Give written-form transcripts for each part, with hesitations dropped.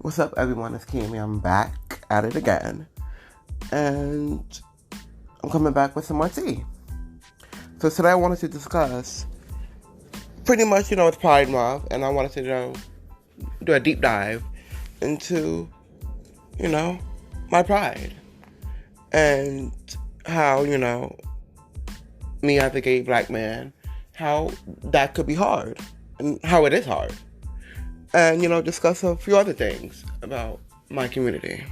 What's up, everyone? It's Kimmy. I'm back at it again. And I'm coming back with some more tea. So today I wanted to discuss pretty much, it's Pride Month, and I wanted to do a deep dive into, my pride. And how, me as a gay black man, how that could be hard. And how it is hard. And, discuss a few other things about my community.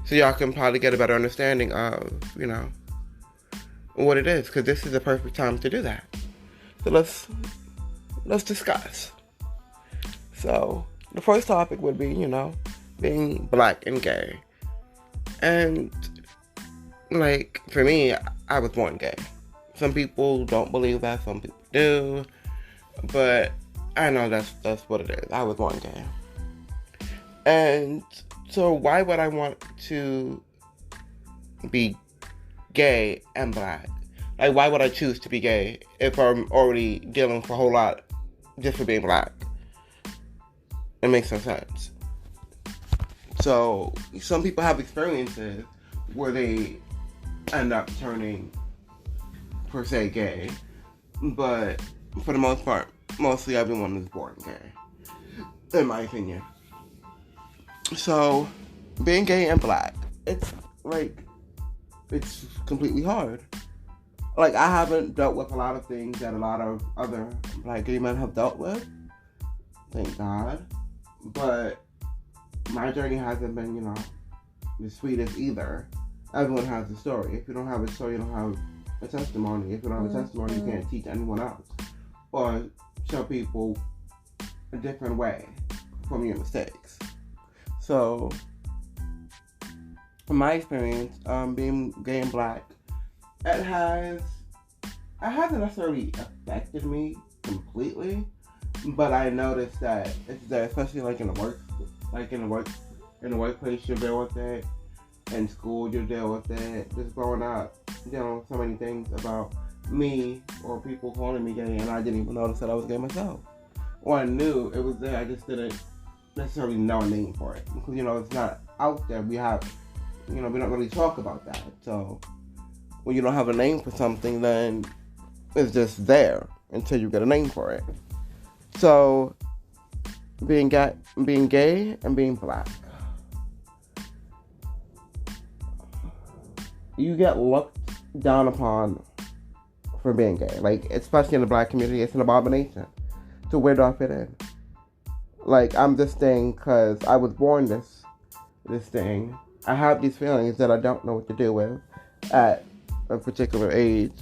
So y'all can probably get a better understanding of, what it is. Because this is the perfect time to do that. So let's discuss. So, the first topic would be, being black and gay. And, for me, I was born gay. Some people don't believe that, some people do. But I know that's what it is. I was born gay. And so why would I want to be gay and black? Why would I choose to be gay if I'm already dealing with a whole lot just for being black? It makes no sense. So some people have experiences where they end up turning, per se, gay. But for the most part, mostly everyone is born gay, in my opinion. So, being gay and black, it's completely hard. I haven't dealt with a lot of things that a lot of other black gay men have dealt with, thank God. But my journey hasn't been, the sweetest either. Everyone has a story. If you don't have a story, you don't have a testimony. If you don't have a testimony, you can't teach anyone else. Or show people a different way from your mistakes. So, in my experience, being gay and black, it hasn't necessarily affected me completely, but I noticed that it's there, especially in the workplace, you deal with it. In school, you deal with it. Just growing up, so many things about me or people calling me gay, and I didn't even notice that I was gay myself. Or I knew it was there, I just didn't necessarily know a name for it. Because, it's not out there. We have, we don't really talk about that. So, when you don't have a name for something, then it's just there until you get a name for it. So, being gay and being black. You get looked down upon for being gay. Especially in the black community, it's an abomination. So where do I fit in? I'm this thing because I was born this thing. I have these feelings that I don't know what to do with at a particular age.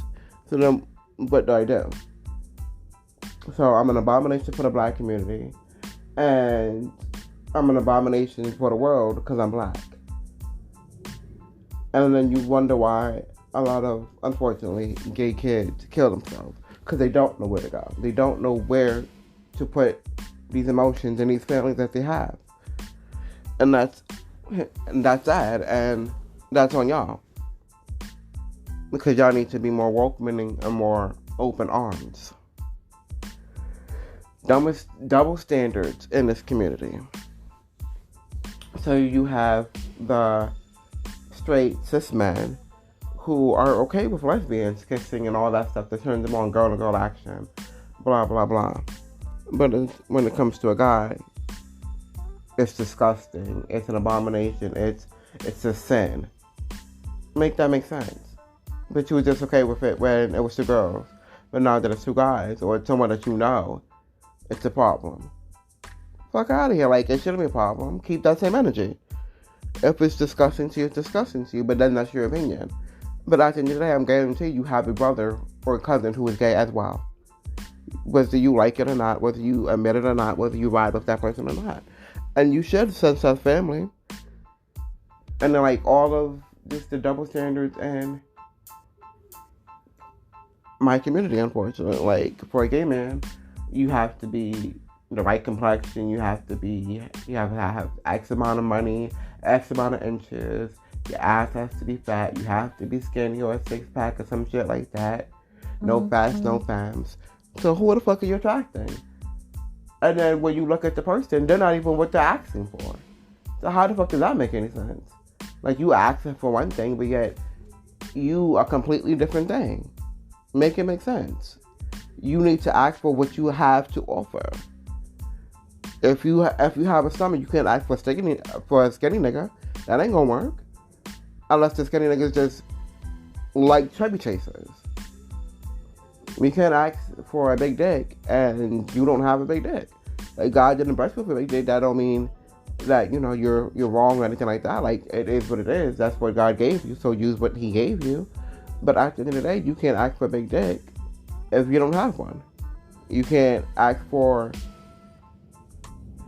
So then, what do I do? So I'm an abomination for the black community. And I'm an abomination for the world because I'm black. And then you wonder why a lot of, unfortunately, gay kids kill themselves. Because they don't know where to go. They don't know where to put these emotions and these feelings that they have. And that's sad. And that's on y'all. Because y'all need to be more welcoming and more open arms. Double standards in this community. So you have the straight cis men who are okay with lesbians kissing and all that stuff that turns them on girl-to-girl action, blah, blah, blah. But when it comes to a guy, it's disgusting. It's an abomination. It's a sin. Make that make sense. But you were just okay with it when it was two girls. But now that it's two guys, or it's someone that you know, it's a problem. Fuck out of here. It shouldn't be a problem. Keep that same energy. If it's disgusting to you, it's disgusting to you, but then that's your opinion. But at the end of the day, I'm guaranteed you have a brother or a cousin who is gay as well. Whether you like it or not, whether you admit it or not, whether you ride with that person or not. And you should sense that family. And then all of just the double standards in my community, unfortunately. For a gay man, you have to be the right complexion, you have to have X amount of money, X amount of inches, your ass has to be fat, you have to be skinny or a 6-pack or some shit like that. No fats, no fams. So who the fuck are you attracting? And then when you look at the person, they're not even what they're asking for. So how the fuck does that make any sense? Like, you asking for one thing, but yet you a completely different thing. Make it make sense. You need to ask for what you have to offer. If you have a stomach, you can't ask for a skinny nigga. That ain't gonna work. Unless the skinny niggas just like chubby chasers. We can't ask for a big dick and you don't have a big dick. Like, God didn't bless you with a big dick. That don't mean that, you know, you're wrong or anything like that. Like, it is what it is. That's what God gave you. So use what He gave you. But at the end of the day, you can't ask for a big dick if you don't have one. You can't ask for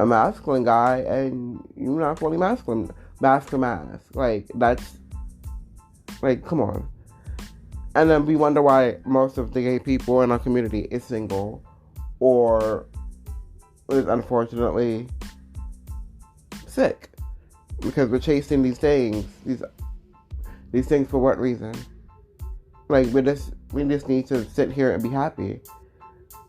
a masculine guy and you're not fully masculine. Mask. Like, that's, like, come on. And then we wonder why most of the gay people in our community is single or is unfortunately sick. Because we're chasing these things. These things for what reason? Like, we just need to sit here and be happy.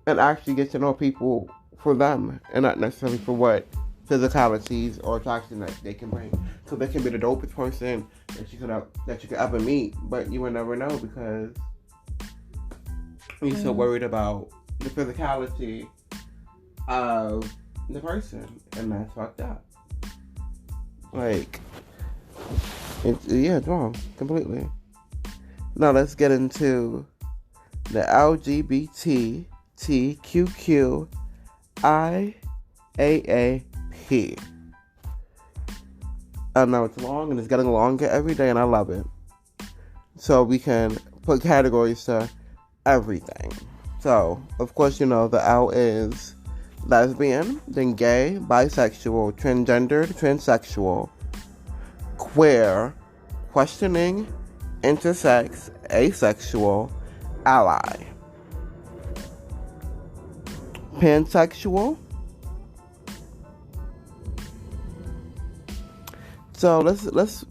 And actually get to know people for them. And not necessarily for what physicalities or attraction that they can bring. So they can be the dopest person that you could ever meet, but you will never know because you're so worried about the physicality of the person, and that's fucked up. Like, it's wrong completely. Now let's get into the lgbttqqiaap. I know it's long and it's getting longer every day, and I love it. So we can put categories to everything. So, of course, you know, the L is lesbian, then gay, bisexual, transgendered, transsexual, queer, questioning, intersex, asexual, ally, pansexual. So let's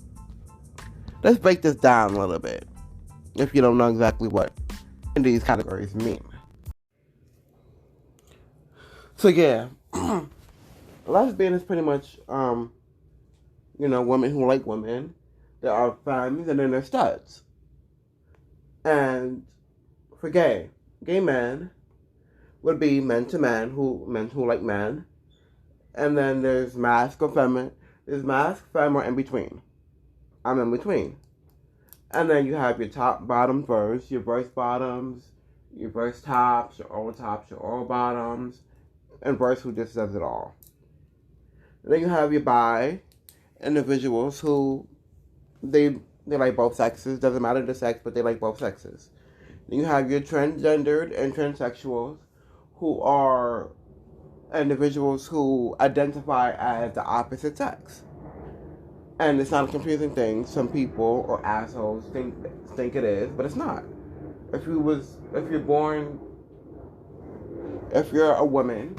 break this down a little bit, if you don't know exactly what these categories mean. So yeah, lesbian is pretty much women who like women. There are femmes and then there's studs. And for gay men would be men who like men. And then there's masc or feminine. There's masc, femme, or in between. I'm in between. And then you have your top, bottom, verse, your verse bottoms, your verse tops, your oral bottoms, and verse who just does it all. And then you have your bi individuals who they like both sexes. Doesn't matter the sex, but they like both sexes. Then you have your transgendered and transsexuals who are individuals who identify as the opposite sex. And it's not a confusing thing. Some people or assholes think it is, but it's not. If you're a woman,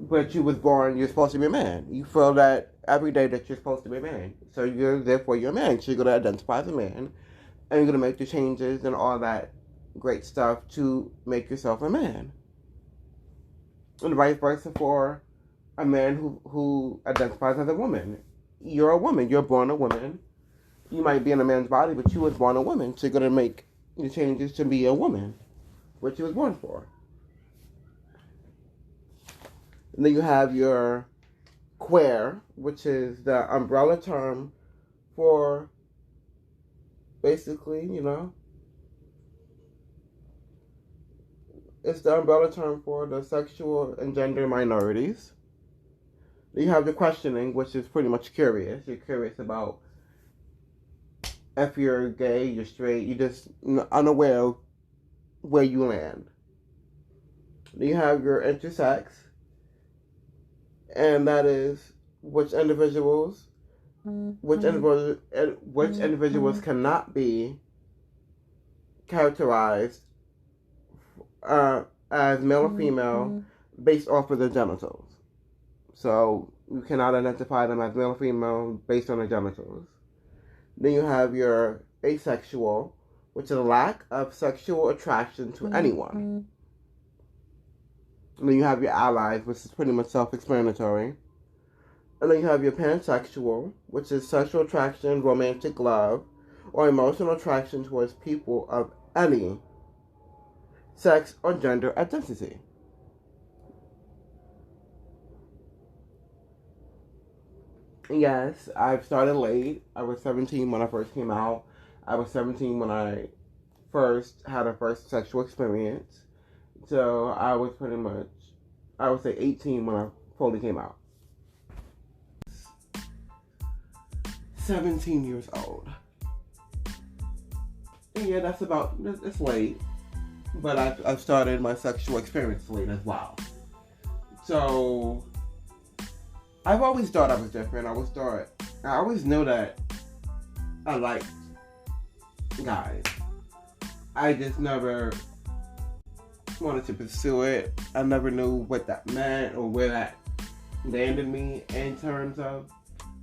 but you was born, you're supposed to be a man. You feel that every day that you're supposed to be a man. So therefore you're a man. So you're going to identify as a man. And you're going to make the changes and all that great stuff to make yourself a man. And vice versa for a man who identifies as a woman. You're a woman. You're born a woman. You might be in a man's body, but you was born a woman. So you're going to make the changes to be a woman, which you was born for. And then you have your queer, which is the umbrella term for basically, it's the umbrella term for the sexual and gender minorities. Then you have the questioning, which is pretty much curious. You're curious about if you're gay, you're straight, you're just unaware of where you land. Then you have your intersex, and that is which individuals cannot be characterized as male or female based off of their genitals. So you cannot identify them as male or female based on their genitals. Then you have your asexual, which is a lack of sexual attraction to anyone. And then you have your allies, which is pretty much self-explanatory. And then you have your pansexual, which is sexual attraction, romantic love, or emotional attraction towards people of any sex or gender identity. Yes, I've started late. I was 17 when I first came out. I was 17 when I first had a first sexual experience. So I was pretty much, I would say 18 when I fully came out. 17 years old. And yeah, that's about, it's late. But I've started my sexual experience late as well. So I've always thought I was different. I always knew that I liked guys. I just never wanted to pursue it. I never knew what that meant or where that landed me in terms of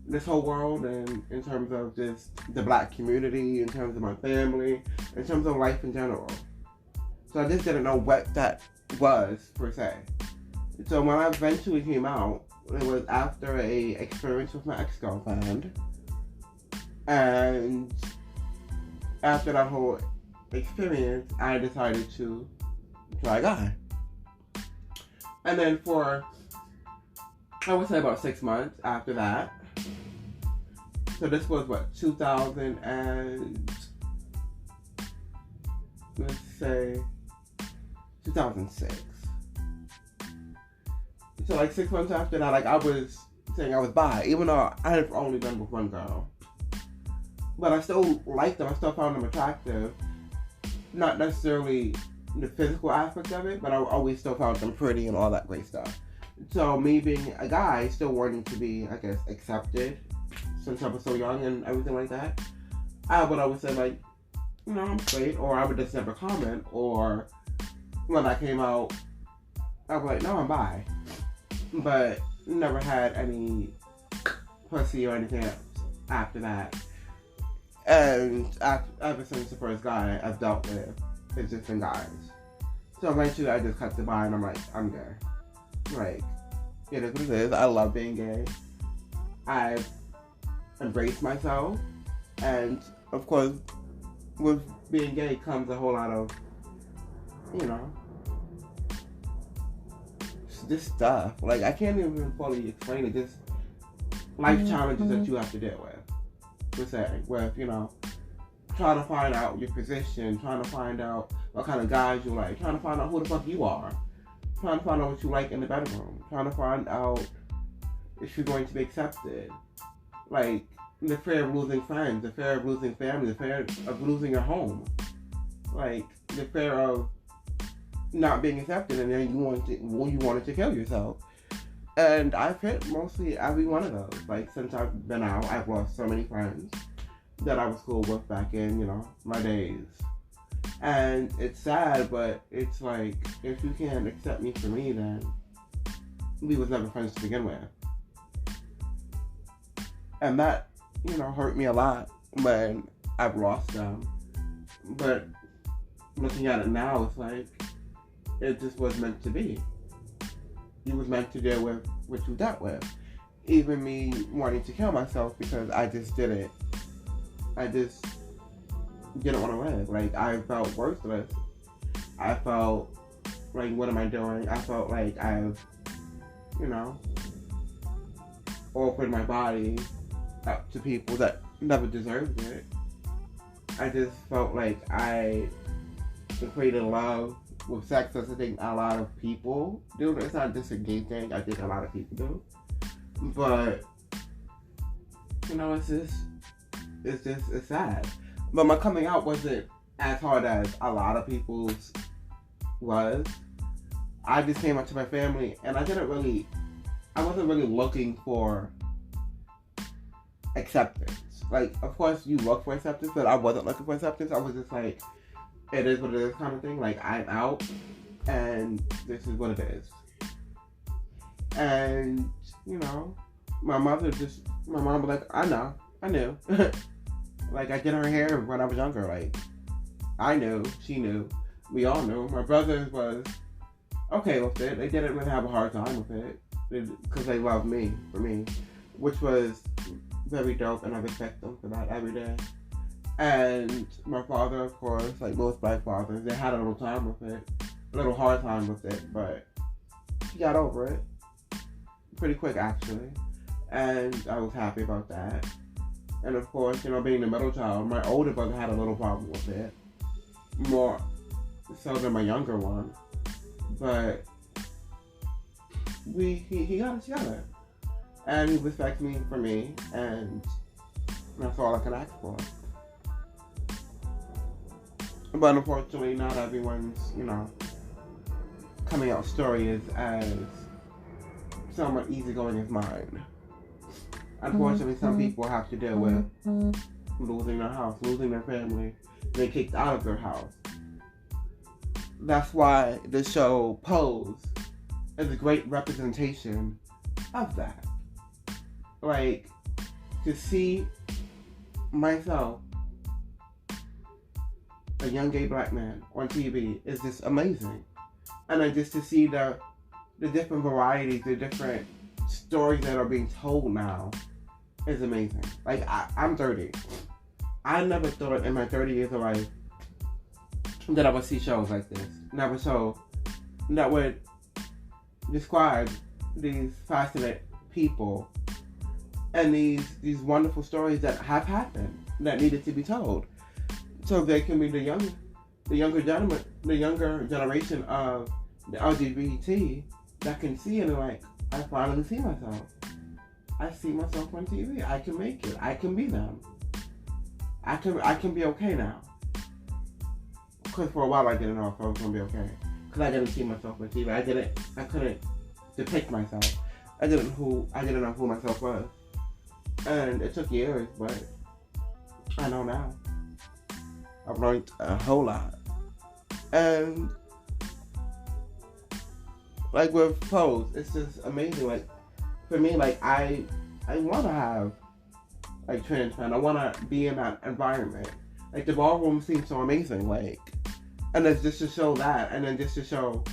this whole world and in terms of just the black community, in terms of my family, in terms of life in general. So I just didn't know what that was, per se. So when I eventually came out, it was after a experience with my ex-girlfriend. And after that whole experience, I decided to try a guy. And then for, I would say about 6 months after that. So this was what, 2000 and, let's say, 2006. So like 6 months after that, like I was saying I was bi, even though I had only been with one girl. But I still liked them, I still found them attractive. Not necessarily the physical aspect of it, but I always still found them pretty and all that great stuff. So me being a guy, still wanting to be, I guess, accepted, since I was so young and everything like that, I would always say like, you know, I'm straight, or I would just never comment, or when I came out, I was like, no, I'm bi. But never had any pussy or anything else after that. And ever since the first guy I've dealt with, it's just been guys. So eventually I just cut the bi and I'm like, I'm gay. Like, it is what it is. I love being gay. I've embraced myself. And of course, with being gay comes a whole lot of, you know, this stuff. Like, I can't even fully explain it. Just life challenges that you have to deal with. With, you know, trying to find out your position, trying to find out what kind of guys you like, trying to find out who the fuck you are, trying to find out what you like in the bedroom, trying to find out if you're going to be accepted. Like, the fear of losing friends, the fear of losing family, the fear of losing your home. Like, the fear of not being accepted, and then you wanted to kill yourself. And I've hit mostly every one of those. Like, since I've been out, I've lost so many friends that I was cool with back in, you know, my days. And it's sad, but it's like, if you can't accept me for me, then we was never friends to begin with. And that, you know, hurt me a lot when I've lost them. But looking at it now, it's like, it just was meant to be. You was meant to deal with what you dealt with. Even me wanting to kill myself because I just didn't want to live. Like, I felt worthless. I felt like, what am I doing? I felt like I've, you know, offered my body up to people that never deserved it. I just felt like I equated love with sex, as I think a lot of people do. It's not just a gay thing, I think a lot of people do. But, you know, it's sad. But my coming out wasn't as hard as a lot of people's was. I just came out to my family, and I wasn't really looking for acceptance. Like, of course you look for acceptance, but I wasn't looking for acceptance. I was just like, it is what it is kind of thing. Like, I'm out, and this is what it is. And, you know, my mom was like, I knew. Like, I did her hair when I was younger. Like, I knew, she knew, we all knew. My brothers was okay with it. They didn't really have a hard time with it because they loved me for me, which was very dope, and I respect them for that every day. And my father, of course, like most black fathers, they had a little time with it, a little hard time with it, but he got over it pretty quick actually, and I was happy about that. And of course, you know, being the middle child, my older brother had a little problem with it, more so than my younger one, but he got it together, and he respects me for me, and that's all I can ask for. But unfortunately, not everyone's, you know, coming out story is as somewhat easygoing as mine. Unfortunately, some people have to deal with losing their house, losing their family, being kicked out of their house. That's why the show Pose is a great representation of that. Like, to see myself, a young gay black man on TV, is just amazing. And then just to see the different varieties, the different stories that are being told now is amazing. Like, I'm 30. I never thought in my 30 years of life that I would see shows like this. Never so. That would describe these fascinating people and these wonderful stories that have happened that needed to be told. So they can be the younger generation of the LGBT that can see it and like, I finally see myself. I see myself on TV. I can make it. I can be them. I can be okay now. Because for a while I didn't know if I was gonna be okay. Because I didn't see myself on TV. I couldn't depict myself. I didn't know who myself was. And it took years, but I know now. I've learned a whole lot. And like with Pose, it's just amazing. Like, for me, like, I want to have, like, trans men. I want to be in that environment. Like, the ballroom seems so amazing. Like, and it's just to show that, and then just to show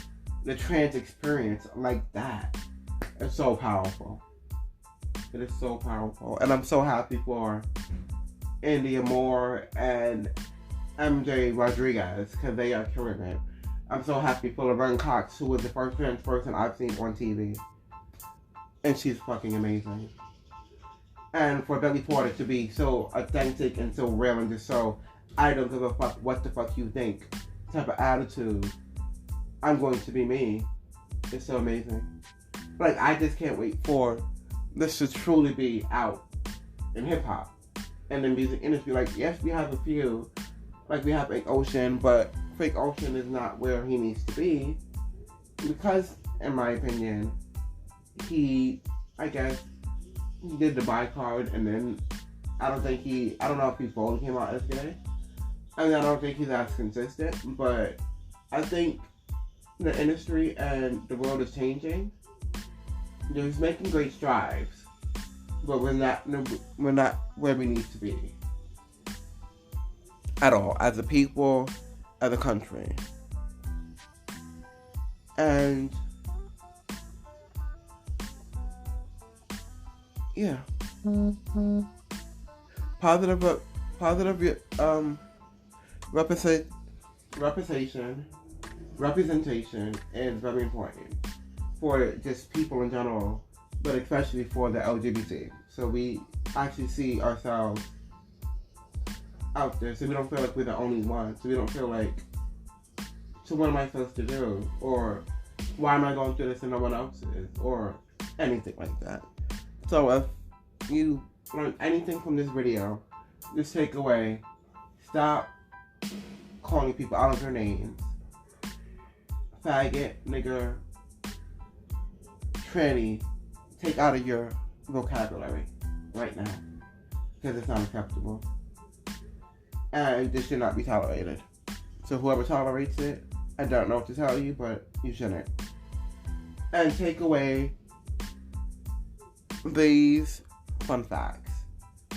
the trans experience like that. It's so powerful. It is so powerful. And I'm so happy for India Moore and MJ Rodriguez, because they are killing it. I'm so happy for Laverne Cox, who was the first trans person I've seen on TV. And she's fucking amazing. And for Billy Porter to be so authentic and so real and just so, I don't give a fuck what the fuck you think type of attitude. I'm going to be me. It's so amazing. Like, I just can't wait for this to truly be out in hip-hop and the music industry. Like, yes, we have a few. Like, we have Fake Ocean, but Fake Ocean is not where he needs to be. Because, in my opinion, I guess, he did the bi card, and then I don't know if he fully came out as gay. And I don't think he's as consistent, but I think the industry and the world is changing. He's making great strides, but we're not where we need to be. At all, as a people, as a country. And yeah. Positive representation is very important for just people in general, but especially for the LGBT. So we actually see ourselves out there, so we don't feel like we're the only ones. So we don't feel like, so what am I supposed to do? Or why am I going through this and no one else is? Or anything like that. So if you learn anything from this video, just take away, stop calling people out of their names. Faggot, nigger, tranny, take out of your vocabulary right now. Because it's not acceptable. And this should not be tolerated. So whoever tolerates it, I don't know what to tell you, but you shouldn't. And take away these fun facts.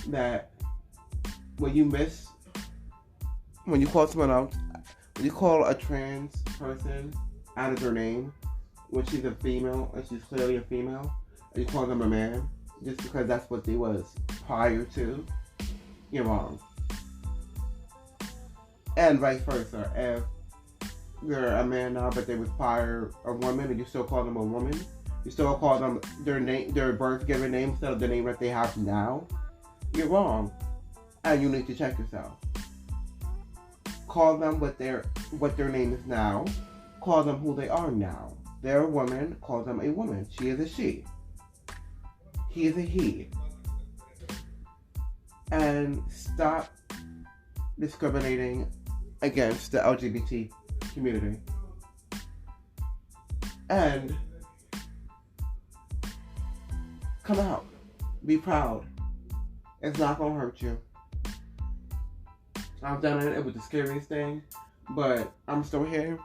That when you call someone out, when you call a trans person out of their name, when she's a female and she's clearly a female, and you call them a man just because that's what they was prior to, you're wrong. And vice versa. If they're a man now but they was prior a woman and you still call them a woman, you still call them their name, their birth given name instead of the name that they have now, you're wrong. And you need to check yourself. Call them what their name is now. Call them who they are now. They're a woman, call them a woman. She is a she. He is a he. And stop discriminating against the LGBT community. And come out. Be proud. It's not gonna hurt you. I've done it. It was the scariest thing. But I'm still here.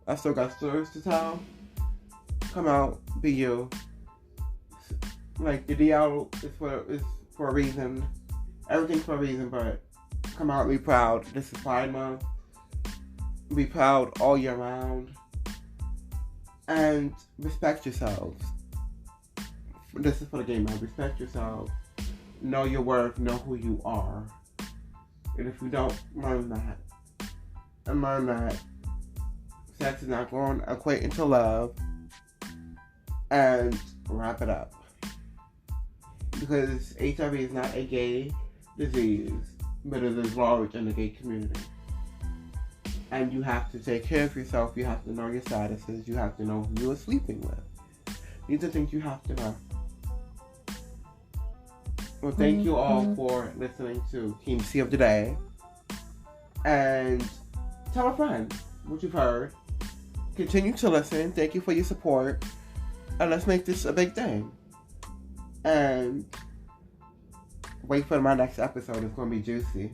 I still got stories to tell. Come out. Be you. Like, the DL is for a reason. Everything's for a reason, but come out. Be proud. This is Pride Month. Be proud all year round. And respect yourselves. This is for the game, man. Respect yourselves. Know your worth. Know who you are. And if you don't, learn that. And learn that sex is not going to equate into love. And wrap it up. Because HIV is not a gay disease, but it is large in the gay community. And you have to take care of yourself. You have to know your statuses. You have to know who you are sleeping with. These are things you have to know. Well, thank you all for listening to Team C of the Day. And tell a friend what you've heard. Continue to listen. Thank you for your support. And let's make this a big thing. And wait for my next episode. It's going to be juicy.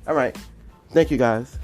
All right. Thank you, guys.